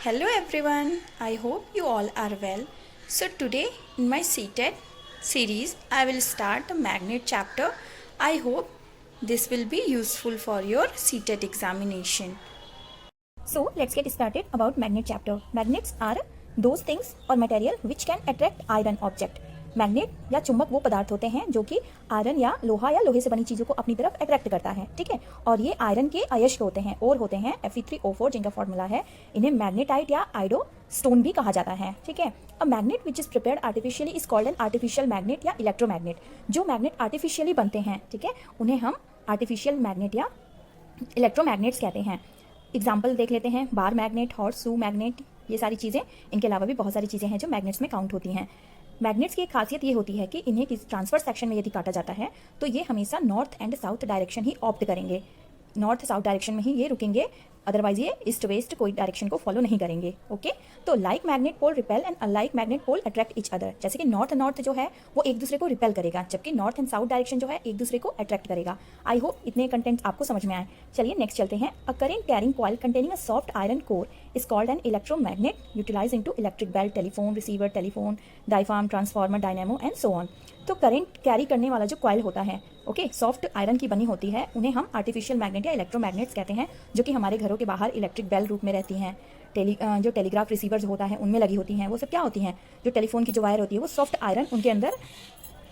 Hello everyone, I hope you all are well. So today in my CTET series I will start the magnet chapter. I hope this will be useful for your CTET examination. So let's get started about magnet chapter. Magnets are those things or material which can attract iron object. Magnet या चुंबक वो पदार्थ होते हैं जो कि iron या लोहे से बनी चीजों को अपनी तरफ अट्रैक्ट करता है, ठीक है। और ये आयरन के अयस्क होते हैं और होते हैं Fe3O4 जिनका फॉर्मूला है। इन्हें मैग्नेटाइट या आइडो स्टोन भी कहा जाता है, ठीक है। A magnet which is prepared artificially is called an artificial magnet या इलेक्ट्रोमैग्नेट। जो मैग्नेट आर्टिफिशियली बनते हैं, ठीक है, उन्हें हम आर्टिफिशियल मैग्नेट या इलेक्ट्रोमैग्नेट्स कहते हैं। एग्जाम्पल देख लेते हैं, bar magnet, horse shoe magnet, ये सारी चीज़ें। इनके अलावा भी बहुत सारी चीज़ें हैं जो मैग्नेट्स में काउंट होती हैं। मैग्नेट्स की एक खासियत ये होती है कि इन्हें किसी ट्रांसफर सेक्शन में यदि काटा जाता है तो ये हमेशा नॉर्थ एंड साउथ डायरेक्शन ही ऑप्ट करेंगे, नॉर्थ साउथ डायरेक्शन में ही ये रुकेंगे, अदरवाइज ये ईस्ट वेस्ट कोई डायरेक्शन को फॉलो नहीं करेंगे, ओके। तो like magnet pole repel and unlike magnet pole attract each other. जैसे कि नॉर्थ जो है वो एक दूसरे को रिपेल करेगा, जबकि नॉर्थ एंड साउथ डायरेक्शन जो है एक दूसरे को अट्रैक्ट करेगा। आई होप इतने कंटेंट आपको समझ में आए। चलिए नेक्स्ट चलते हैं। A current carrying coil containing a soft iron core is called an electromagnet utilized into electric bell, telephone receiver, telephone diaphragm, transformer, dynamo and so on। तो करंट कैरी करने वाला जो कॉइल होता है, ओके, सॉफ्ट आयरन की बनी होती है, उन्हें हम आर्टिफिशियल मैग्नेट या इलेक्ट्रोमैग्नेट्स कहते हैं, जो कि हमारे घरों के बाहर इलेक्ट्रिक बेल रूप में रहती हैं। जो टेलीग्राफ रिसीवर्स होता है उनमें लगी होती हैं। वो सब क्या होती हैं? जो टेलीफोन की जो वायर होती है वो सॉफ्ट आयरन उनके अंदर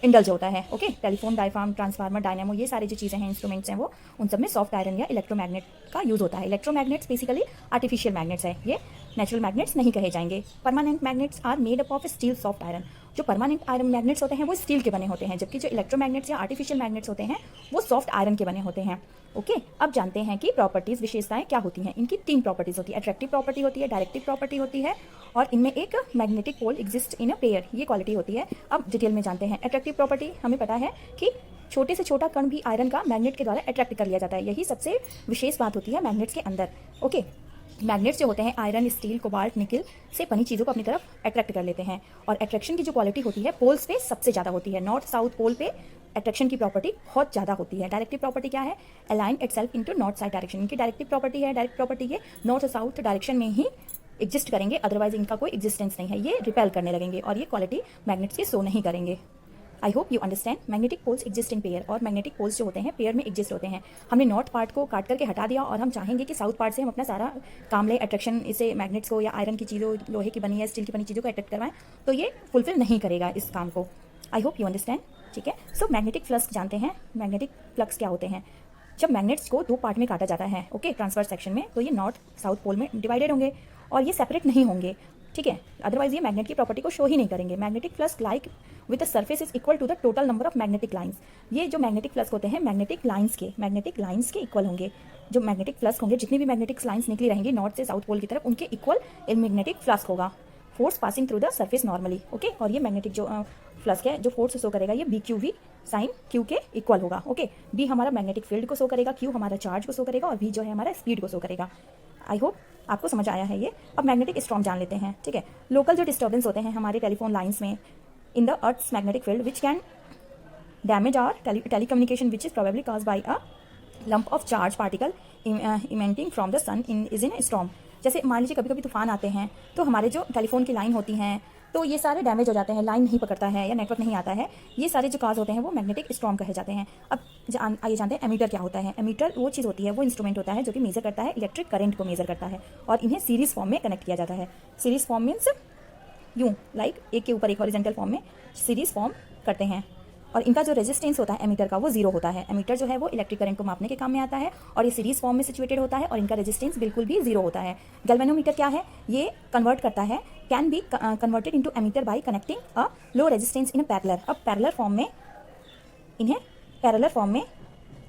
इंडल्ज होता है, okay. Telephone, diaphragm, transformer, dynamo, ये सारी जो चीज़ें हैं, इंस्ट्रूमेंट्स हैं, वो उन सब में सॉफ्ट आयरन या इलेक्ट्रोमैग्नेट का यूज़ होता है। इलेक्ट्रोमैग्नेट्स बेसिकली आर्टिफिशियल मैग्नेट्स है, ये नेचुरल मैग्नेट्स नहीं कहे जाएंगे। Permanent magnets are made up of steel soft iron. जो परमानेंट आयरन मैग्नेट्स होते हैं वो स्टील के बने होते हैं, जबकि जो इलेक्ट्रोमैग्नेट्स या आर्टिफिशियल मैग्नेट्स होते हैं वो सॉफ्ट आयरन के बने होते हैं, ओके। अब जानते हैं कि प्रॉपर्टीज, विशेषताएं क्या होती हैं। इनकी 3 प्रॉपर्टीज होती है। अट्रैक्टिव प्रॉपर्टी होती है, डायरेक्टिव प्रॉपर्टी होती है, और इनमें एक magnetic pole exist in a pair, ये क्वालिटी होती है। अब डिटेल में जानते हैं। अट्रैक्टिव प्रॉपर्टी, हमें पता है कि छोटे से छोटा कण भी आयरन का मैग्नेट के द्वारा अट्रैक्ट कर लिया जाता है। यही सबसे विशेष बात होती है मैग्नेट्स के अंदर, ओके। मैग्नेट्स जो होते हैं आयरन, स्टील, कोबाल्ट, निकल से बनी चीज़ों को अपनी तरफ अट्रैक्ट कर लेते हैं। और अट्रैक्शन की जो क्वालिटी होती है पोल्स पे सबसे ज़्यादा होती है। नॉर्थ साउथ पोल पे अट्रैक्शन की प्रॉपर्टी बहुत ज़्यादा होती है। डायरेक्टिव प्रॉपर्टी क्या है? Align itself into north side direction. इनकी डायरेक्टिव प्रॉपर्टी है, डायरेक्ट प्रॉपर्टी ये नॉर्थ और साउथ डायरेक्शन में ही एग्जिस्ट करेंगे, अदरवाइज इनका कोई एग्जिस्टेंस नहीं है। ये रिपेल करने लगेंगे और ये क्वालिटी मैग्नेट्स की शो नहीं करेंगे। I hope you understand. Magnetic poles exist in pair, और मैग्नेटिक पोल्स जो होते हैं पेयर में एग्जिस्ट होते हैं। हमने नॉर्थ पार्ट को काट करके हटा दिया और हम चाहेंगे कि साउथ पार्ट से हम अपना सारा काम ले, अट्रैक्शन इसे मैग्नेट्स को या आयरन की चीज़ों, लोहे की बनी है, स्टील की बनी चीज़ों को अट्रैक्ट करवाएं, तो ये फुलफिल नहीं करेगा इस काम को। आई होप यू अंडरस्टैंड, ठीक है। सो मैग्नेटिक फ्लक्स जानते हैं। मैग्नेटिक फ्लक्स क्या होते हैं? जब मैग्नेट्स को 2 पार्ट में काटा जाता है, ओके, ट्रांसफर सेक्शन में, तो ये नॉर्थ साउथ पोल में डिवाइडेड होंगे और ये सेपरेट नहीं होंगे, ठीक है। अदरवाइज ये मैग्नेट की प्रॉपर्टी को शो ही नहीं करेंगे। Magnetic flux like with the surface is equal to the total number of magnetic lines. ये जो मैग्नेटिक फ्लक्स होते हैं मैग्नेटिक लाइंस के इक्वल होंगे। जो मैग्नेटिक फ्लक्स होंगे, जितनी भी मैग्नेटिक लाइंस निकली रहेंगी नॉर्थ से साउथ पोल की तरफ, उनके इक्वल मैग्नेटिक फ्लक्स होगा। Force passing through the surface normally, okay. और ये मैग्नेटिक जो फ्लक्स है, जो फोर्स शो करेगा, ये BQV साइन Q के इक्वल होगा, ओके। B हमारा मैग्नेटिक फील्ड को शो करेगा, Q हमारा चार्ज को शो करेगा, और V जो है हमारा स्पीड को शो करेगा। आई होप आपको समझ आया है ये। अब मैग्नेटिक स्टॉर्म जान लेते हैं, ठीक है। लोकल जो डिस्टर्बेंस होते हैं हमारे टेलीफोन लाइंस में in the earth's magnetic field which can damage our telecommunication which is probably cause by a lump of charge particle emanating from the sun is in storm. जैसे मान लीजिए कभी कभी तूफान आते हैं तो हमारे जो टेलीफोन की लाइन होती हैं तो ये सारे डैमेज हो जाते हैं, लाइन नहीं पकड़ता है या नेटवर्क नहीं आता है। ये सारे जो काज होते हैं वो मैग्नेटिक स्टॉर्म कहे जाते हैं। अब आइए जानते हैं एमीटर क्या होता है। एमीटर वो चीज़ होती है, वो इंस्ट्रूमेंट होता है जो कि मेजर करता है, इलेक्ट्रिक करंट को मेजर करता है, और इन्हें सीरीज फॉर्म में कनेक्ट किया जाता है। सीरीज फॉर्म मीन्स यूँ, लाइक एक के ऊपर एक हॉरिजॉन्टल फॉर्म में सीरीज फॉर्म करते हैं। और इनका जो रेजिस्टेंस होता है एमीटर का वो 0 होता है। एमीटर जो है वो इलेक्ट्रिक करंट को मापने के काम में आता है, और ये सीरीज फॉर्म में सिचुएटेड होता है, और इनका रेजिस्टेंस बिल्कुल भी 0 होता है। गैल्वेनोमीटर क्या है? ये कन्वर्ट करता है, can be converted into ammeter by connecting a low resistance in a parallel. अब पैरेलल फॉर्म में इन्हें पैरेलल फॉर्म में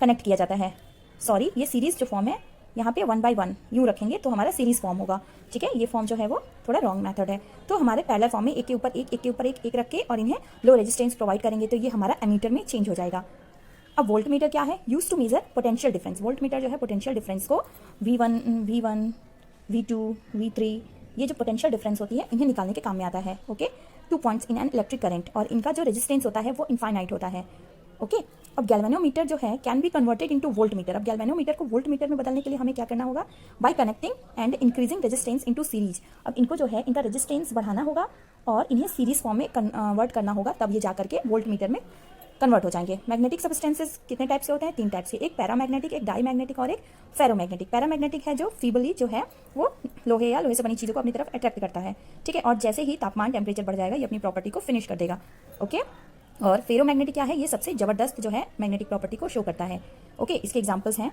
कनेक्ट किया जाता है। सॉरी, ये सीरीज जो फॉर्म है यहाँ पे 1 by 1 यूँ रखेंगे तो हमारा सीरीज फॉर्म होगा, ठीक है। ये फॉर्म जो है वो थोड़ा रॉन्ग मेथड है। तो हमारे पैरेलल फॉर्म में एक के ऊपर एक रख के और इन्हें लो रेजिस्टेंस प्रोवाइड करेंगे तो ये हमारा एमीटर में चेंज हो जाएगा। अब वोल्ट मीटर क्या है? Use to measure potential difference. Voltmeter जो है पोटेंशियल डिफरेंस को V1, V2, V3, ये जो पोटेंशियल डिफरेंस होती है इन्हें निकालने के काम में आता है, okay. 2 points in an electric current, और इनका जो रेजिस्टेंस होता है वो इनफाइनाइट होता है, ओके। अब गैल्वेनोमीटर जो है can be converted into volt meter. अब गैल्वेनोमीटर को वोल्ट मीटर में बदलने के लिए हमें क्या करना होगा, bye connecting and increasing resistance into series. अब इनको जो है इनका रेजिस्टेंस बढ़ाना होगा और इन्हें सीरीज फॉर्म में कन्वर्ट करना होगा, तब ये जा करके वोल्ट मीटर में कन्वर्ट हो जाएंगे। मैग्नेटिक सब्सटेंसेस कितने टाइप से होते हैं, 3 टाइप से, एक पैरामैग्नेटिक, एक डाईमैग्नेटिक और एक फेरोमैग्नेटिक। पैरामैग्नेटिक है जो फीबली जो है वो लोहे या लोहे से बनी चीज़ों को अपनी तरफ अट्रैक्ट करता है, ठीक है, और जैसे ही तापमान टेम्परेचर बढ़ जाएगा ये अपनी प्रॉपर्टी को फिनिश कर देगा, ओके। और फेरोमैग्नेटिक क्या है, ये सबसे ज़बरदस्त जो है मैग्नेटिक प्रॉपर्टी को शो करता है, ओके। इसके एग्जाम्पल्स हैं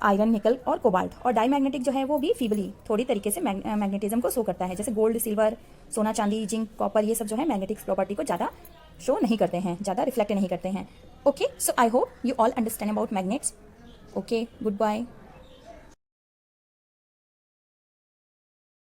आयरन, निकल और कोबाल्ट। और डाईमैग्नेटिक जो है वो भी फीबली थोड़ी तरीके से मैग्नेटिज्म को शो करता है, जैसे गोल्ड, सिल्वर, सोना, चांदी, जिंक, कॉपर, ये सब जो है मैग्नेटिक प्रॉपर्टी को ज़्यादा शो नहीं करते हैं, ज़्यादा रिफ्लेक्ट नहीं करते हैं, okay. So I hope you all understand about magnets, okay, good bye.